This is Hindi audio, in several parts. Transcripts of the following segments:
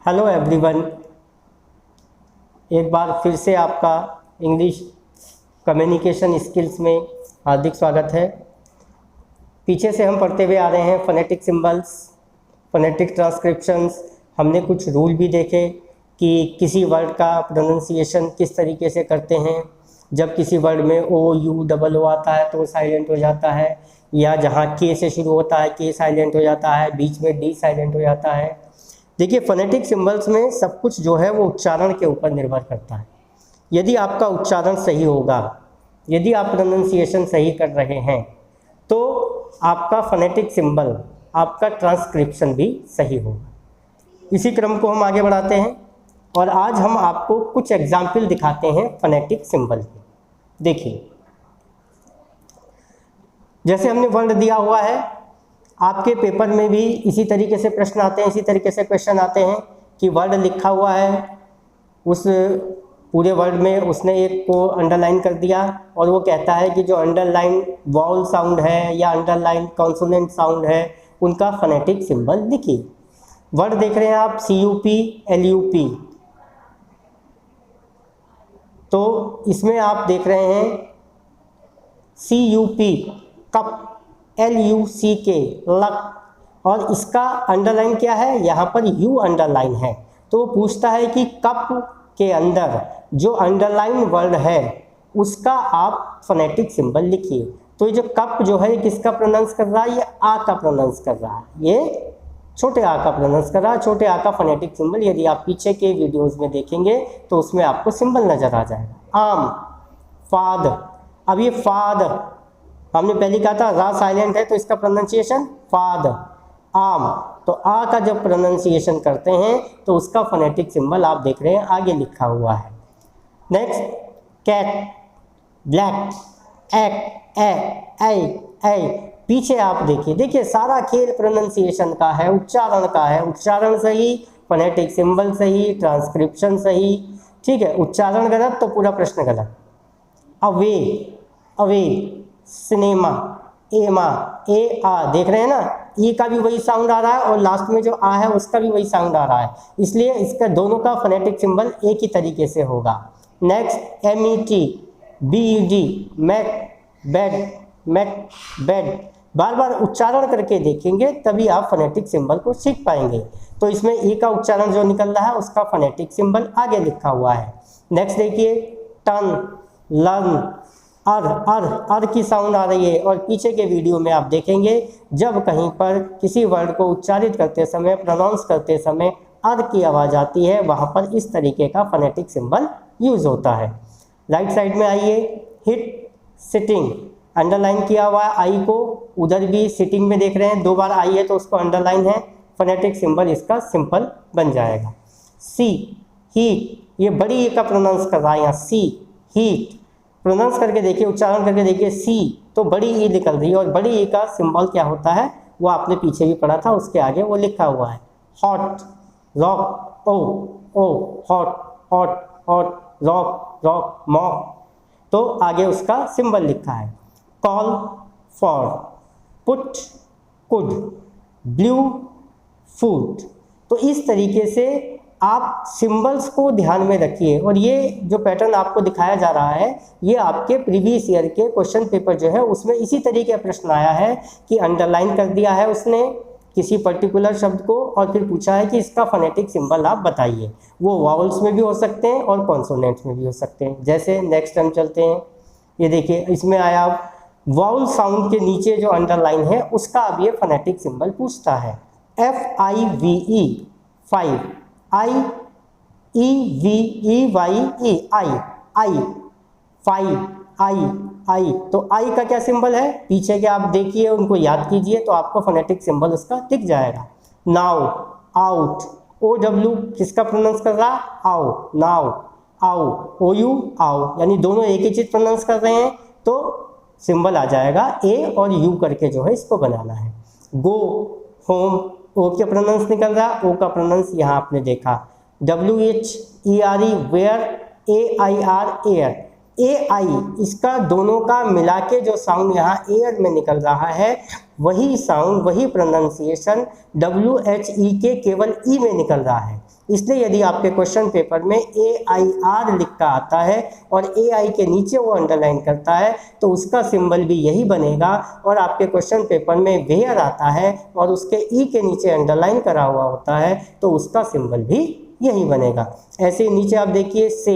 हेलो एवरीवन, एक बार फिर से आपका इंग्लिश कम्युनिकेशन स्किल्स में हार्दिक स्वागत है। पीछे से हम पढ़ते हुए आ रहे हैं फोनेटिक सिंबल्स, फोनेटिक ट्रांसक्रिप्शंस। हमने कुछ रूल भी देखे कि किसी वर्ड का प्रोनाउंसिएशन किस तरीके से करते हैं। जब किसी वर्ड में ओ यू डबल ओ आता है तो वो साइलेंट हो जाता है, या जहाँ के से शुरू होता है के साइलेंट हो जाता है, बीच में डी साइलेंट हो जाता है। देखिए, फोनेटिक सिंबल्स में सब कुछ जो है वो उच्चारण के ऊपर निर्भर करता है। यदि आपका उच्चारण सही होगा, यदि आप प्रोनाउंसिएशन सही कर रहे हैं, तो आपका फोनेटिक सिंबल, आपका ट्रांसक्रिप्शन भी सही होगा। इसी क्रम को हम आगे बढ़ाते हैं और आज हम आपको कुछ एग्जाम्पल दिखाते हैं फोनेटिक सिंबल के। देखिए, जैसे हमने वर्ड दिया हुआ है, आपके पेपर में भी इसी तरीके से प्रश्न आते हैं, इसी तरीके से क्वेश्चन आते हैं कि वर्ड लिखा हुआ है, उस पूरे वर्ड में उसने एक को अंडरलाइन कर दिया और वो कहता है कि जो अंडरलाइन वाउल साउंड है या अंडरलाइन कॉन्सोनेंट साउंड है उनका फोनेटिक सिंबल लिखिए। वर्ड देख रहे हैं आप CUP LUP, तो इसमें आप देख रहे हैं CUP कप, LUCK लक, और इसका अंडरलाइन क्या है, यहाँ पर U अंडरलाइन है। तो वो पूछता है कि कप के अंदर जो अंडरलाइन वर्ड है उसका आप फोनेटिक सिंबल लिखिए। तो ये जो कप जो है किसका प्रोनाउंस कर रहा है, ये आ का प्रोनाउंस कर रहा है, ये छोटे आ का प्रोनाउंस कर रहा है। छोटे आ का फोनेटिक सिंबल यदि आप पीछे के वीडियोस में देखेंगे तो उसमें आपको सिंबल नजर आ जाएगा। आम, फाद। अब ये फाद हमने पहले कहा था रा साइलेंट है तो इसका प्रोनाउंसिएशन फाद। आम, तो आ का जब प्रोनाउंसिएशन करते हैं तो उसका फोनेटिक सिंबल आप देख रहे हैं आगे लिखा हुआ है। नेक्स्ट, कैट, ब्लैक, एक, ए, पीछे आप देखिए सारा खेल प्रोनाउंसिएशन का है, उच्चारण का है। उच्चारण सही, फोनेटिक सिंबल सही, ट्रांसक्रिप्शन सही। ठीक है, उच्चारण गलत तो पूरा प्रश्न गलत। अवे, अवे, सिनेमा, एमा, ए आ, देख रहे हैं ना, ई का भी वही साउंड आ रहा है और लास्ट में जो आ है उसका भी वही साउंड आ रहा है, इसलिए इसका दोनों का फोनेटिक सिंबल एक ही तरीके से होगा। Next, MET, BED, met, bed, met, bed. बार बार उच्चारण करके देखेंगे तभी आप फोनेटिक सिंबल को सीख पाएंगे। तो इसमें ई का उच्चारण जो निकल रहा है उसका फोनेटिक सिंबल आगे लिखा हुआ है। नेक्स्ट देखिए, टर्न, लर्न, अर की साउंड आ रही है और पीछे के वीडियो में आप देखेंगे जब कहीं पर किसी वर्ड को उच्चारित करते समय, प्रोनाउंस करते समय अर की आवाज़ आती है, वहाँ पर इस तरीके का फोनेटिक सिंबल यूज होता है। राइट साइड में आइए, हिट, सिटिंग, अंडरलाइन किया हुआ आई को, उधर भी सिटिंग में देख रहे हैं 2 बार आई है तो उसको अंडरलाइन है, फोनेटिक सिंबल इसका सिंपल बन जाएगा। सी, हीट, ये बड़ी ए का प्रोनाउंस कर रहा है यहाँ, सी, हीट। प्रोनाउंस करके देखिए, उच्चारण करके देखिए, सी तो बड़ी ई निकल रही है और बड़ी ई का सिंबल क्या होता है वो आपने पीछे भी पढ़ा था, उसके आगे वो लिखा हुआ है। Hot, rock, O, hot, hot, hot, rock, rock, mock, तो आगे उसका सिंबल लिखा है। Call, for, put, could, blue, food. तो इस तरीके से आप सिंबल्स को ध्यान में रखिए और ये जो पैटर्न आपको दिखाया जा रहा है ये आपके प्रीवियस ईयर के क्वेश्चन पेपर जो है उसमें इसी तरीके का प्रश्न आया है कि अंडरलाइन कर दिया है उसने किसी पर्टिकुलर शब्द को और फिर पूछा है कि इसका फोनेटिक सिंबल आप बताइए। वो वावल्स में भी हो सकते हैं और कॉन्सोनेंट्स में भी हो सकते हैं। जैसे नेक्स्ट हम चलते हैं, ये देखिए इसमें आया वाउल साउंड के नीचे जो अंडरलाइन है उसका अब ये फोनेटिक सिंबल पूछता है। FIVE, 5, IEVEYE, आई, आई। तो आई का क्या सिंबल है, पीछे के आप देखिए उनको याद कीजिए तो आपको फोनेटिक सिंबल उसका दिख जाएगा। नाउ, आउट, OW किसका प्रोनाउंस कर रहा, आओ, नाउ, आओ, OU, आओ, यानी दोनों एक ही चीज प्रोनाउंस कर रहे हैं तो सिंबल आ जाएगा ए और यू करके जो है इसको बनाना है। गो, होम, ओ का प्रोनाउंस निकल रहा, ओ का प्रोनाउंस यहाँ आपने देखा। WHERE, where, AIR, air, AI, इसका दोनों का मिला के जो साउंड यहाँ एयर में निकल रहा है वही साउंड, वही प्रोनाउंसिएशन WHE के केवल ई में निकल रहा है। इसलिए यदि आपके क्वेश्चन पेपर में AIR लिख का आता है और AI के नीचे वो अंडरलाइन करता है तो उसका सिंबल भी यही बनेगा, और आपके क्वेश्चन पेपर में वेयर आता है और उसके E के नीचे अंडरलाइन करा हुआ होता है तो उसका सिंबल भी यही बनेगा। ऐसे ही नीचे आप देखिए से,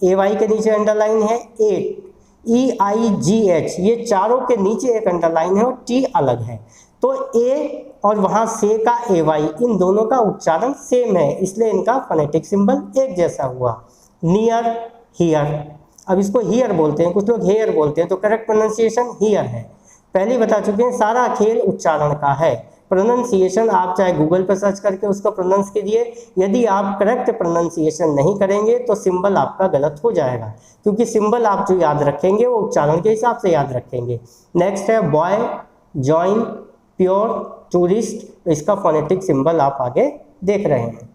AY के नीचे अंडरलाइन है, 8, EIGH, ये चारों के नीचे एक अंडरलाइन है और T अलग है, तो A और वहाँ से का AY, इन दोनों का उच्चारण सेम है, इसलिए इनका फोनेटिक सिंबल एक जैसा हुआ। नियर, हियर, अब इसको हियर बोलते हैं, कुछ लोग हेयर बोलते हैं, तो करेक्ट प्रोनाउंसिएशन हियर है। पहले बता चुके हैं, सारा खेल उच्चारण का है। प्रोनाउंसिएशन आप चाहे गूगल पर सर्च करके उसको प्रोनाउंस कीजिए, यदि आप करेक्ट प्रोनाउंसिएशन नहीं करेंगे तो सिंबल आपका गलत हो जाएगा, क्योंकि सिंबल आप जो याद रखेंगे वो उच्चारण के हिसाब से याद रखेंगे। नेक्स्ट है बॉय, जॉइन, प्योर, टूरिस्ट, इसका फोनेटिक सिंबल आप आगे देख रहे हैं।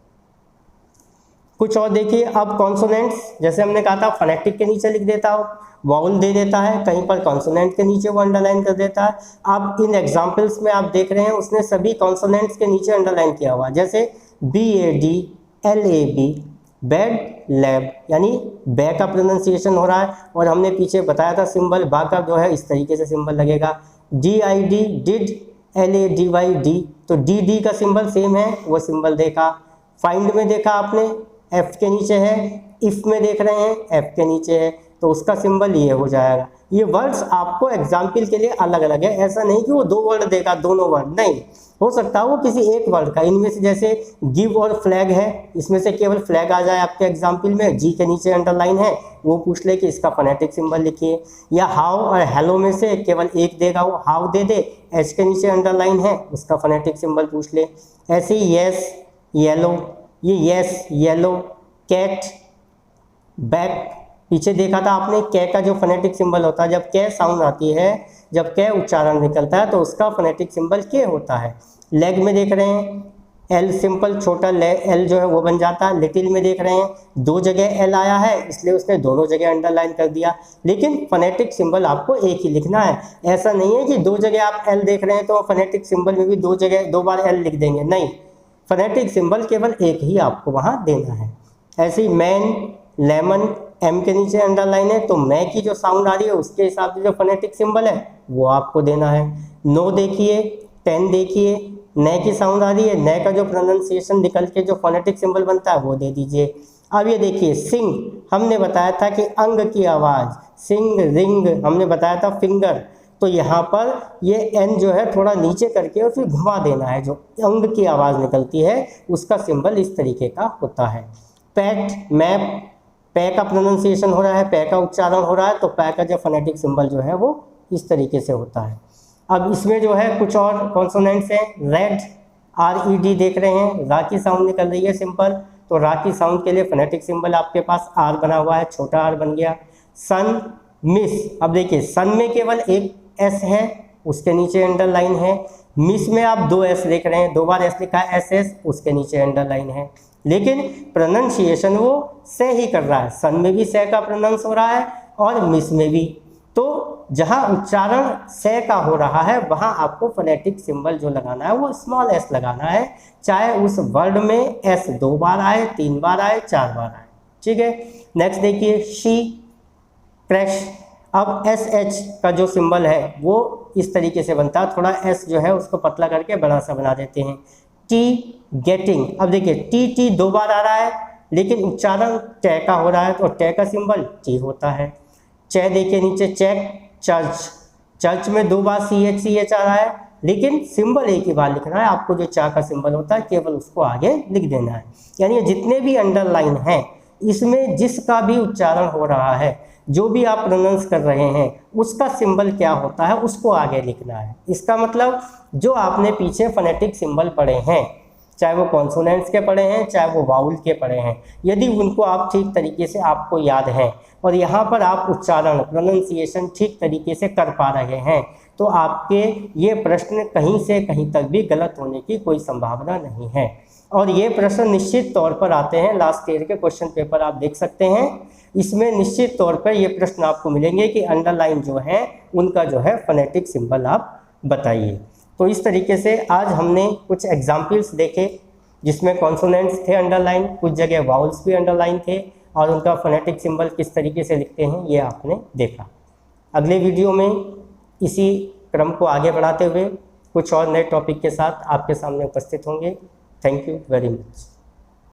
कुछ और देखिए, अब कॉन्सोनेंट्स, जैसे हमने कहा था फोनेटिक के नीचे लिख देता हो, वाउल दे देता है, कहीं पर कॉन्सोनेंट के नीचे वो अंडरलाइन कर देता है। अब इन एग्जांपल्स में आप देख रहे हैं उसने सभी कॉन्सोनेंट्स के नीचे अंडरलाइन किया हुआ, जैसे BAD, LAB, बेड, लैब, यानी बै का प्रोनाउंसिएशन हो रहा है, और हमने पीछे बताया था सिंबल बा का जो है इस तरीके से सिंबल लगेगा। DID, डिड, LADYD, तो DD का सिंबल सेम है, वो सिंबल देखा। फाइंड में देखा आपने, F के नीचे है, इफ में देख रहे हैं F के नीचे है, तो उसका सिंबल ये हो जाएगा। ये वर्ड्स आपको एग्जाम्पल के लिए अलग अलग है, ऐसा नहीं कि वो 2 वर्ड देगा, दोनों वर्ड नहीं, हो सकता है वो किसी एक वर्ड का, इनमें से जैसे गिव और फ्लैग है, इसमें से केवल फ्लैग आ जाए आपके एग्जाम्पल में, जी के नीचे अंडरलाइन है, वो पूछ ले कि इसका फोनेटिक सिंबल लिखिए। या हाउ और हेलो में से केवल एक देगा, वो हाउ दे दे, एच के नीचे अंडरलाइन है, उसका फोनेटिक सिंबल पूछ ले। ऐसे ही येस, येलो, ये येस, येलो, कैट, बैक, पीछे देखा था आपने कै का जो फोनेटिक सिंबल होता है, जब कै साउंड आती है, जब कै उच्चारण निकलता है तो उसका फोनेटिक सिंबल के होता है। लेग में देख रहे हैं एल सिंपल, छोटा एल जो है वो बन जाता है। लिटिल में देख रहे हैं 2 जगह एल आया है, इसलिए उसने दोनों जगह अंडरलाइन कर दिया, लेकिन फोनेटिक सिंबल आपको एक ही लिखना है। ऐसा नहीं है कि 2 जगह आप एल देख रहे हैं तो फोनेटिक सिंबल में भी 2 बार एल लिख देंगे, नहीं, फोनेटिक सिंबल केवल एक ही आपको वहाँ देना है। ऐसे ही मैन, लेमन, एम के नीचे अंडरलाइन है, तो मैं की जो साउंड आ रही है उसके हिसाब से जो फोनेटिक सिंबल है वो आपको देना है। नो देखिए, पेन देखिए, नए की साउंड आ रही है, नए का जो प्रोनाउंसिएशन निकल के जो फोनेटिक सिंबल बनता है वो दे दीजिए। अब ये देखिए सिंग, हमने बताया था कि अंग की आवाज़, सिंग, रिंग, हमने बताया था फिंगर, तो यहाँ पर ये एन जो है थोड़ा नीचे करके और फिर घुमा देना है, जो अंग की आवाज़ निकलती है उसका सिंबल इस तरीके का होता है। पैट, मैप, पै का प्रोनाउंसिएशन हो रहा है, पै का उच्चारण हो रहा है, तो पै का जो फोनेटिक सिंबल जो है वो इस तरीके से होता है। अब इसमें जो है कुछ और कॉन्सोनेंट्स हैं, रेड, RED देख रहे हैं, रा की साउंड निकल रही है सिंपल, तो रा की साउंड के लिए फोनेटिक सिंबल आपके पास आर बना हुआ है, छोटा आर बन गया। सन, मिस, अब देखिए सन में केवल एक एस है, उसके नीचे अंडरलाइन है। मिस में आप 2 एस देख रहे हैं, 2 बार एस लिखा है, SS, उसके नीचे अंडरलाइन है, लेकिन प्रोनाउंसिएशन वो से ही कर रहा है, सन में भी से का प्रोनाउंस हो रहा है और मिस में भी, तो जहाँ उच्चारण से का हो रहा है वहाँ आपको फोनेटिक सिंबल जो लगाना है वो स्मॉल एस लगाना है, चाहे उस वर्ड में एस 2 बार आए, 3 बार आए, 4 बार आए, ठीक है। नेक्स्ट देखिए शी, क्रैश, अब SH का जो सिंबल है वो इस तरीके से बनता है, थोड़ा S जो है उसको पतला करके बड़ा सा बना देते हैं। टी, गेटिंग, अब देखिए टी 2 बार आ रहा है, लेकिन उच्चारण टे का हो रहा है, तो टे का सिंबल टी होता है। चे देखिए नीचे चेक, चर्च, चर्च में 2 बार CH आ रहा है, लेकिन सिंबल एक ही बार लिखना है आपको, जो चा का सिंबल होता है केवल उसको आगे लिख देना है। यानी जितने भी अंडरलाइन हैं इसमें जिसका भी उच्चारण हो रहा है, जो भी आप प्रोनाउंस कर रहे हैं उसका सिंबल क्या होता है उसको आगे लिखना है। इसका मतलब जो आपने पीछे फोनेटिक सिंबल पढ़े हैं, चाहे वो कॉन्सोनेंट्स के पढ़े हैं चाहे वो वाउल के पढ़े हैं, यदि उनको आप ठीक तरीके से आपको याद हैं और यहाँ पर आप उच्चारण प्रोनाउंसिएशन ठीक तरीके से कर पा रहे हैं, तो आपके ये प्रश्न कहीं से कहीं तक भी गलत होने की कोई संभावना नहीं है। और ये प्रश्न निश्चित तौर पर आते हैं, लास्ट ईयर के क्वेश्चन पेपर आप देख सकते हैं, इसमें निश्चित तौर पर ये प्रश्न आपको मिलेंगे कि अंडरलाइन जो है उनका जो है फोनेटिक सिंबल आप बताइए। तो इस तरीके से आज हमने कुछ एग्जाम्पल्स देखे जिसमें कॉन्सोनेंट्स थे अंडरलाइन, कुछ जगह वाउल्स भी अंडरलाइन थे, और उनका फोनेटिक सिंबल किस तरीके से लिखते हैं ये आपने देखा। अगले वीडियो में इसी क्रम को आगे बढ़ाते हुए कुछ और नए टॉपिक के साथ आपके सामने उपस्थित होंगे। Thank you very much.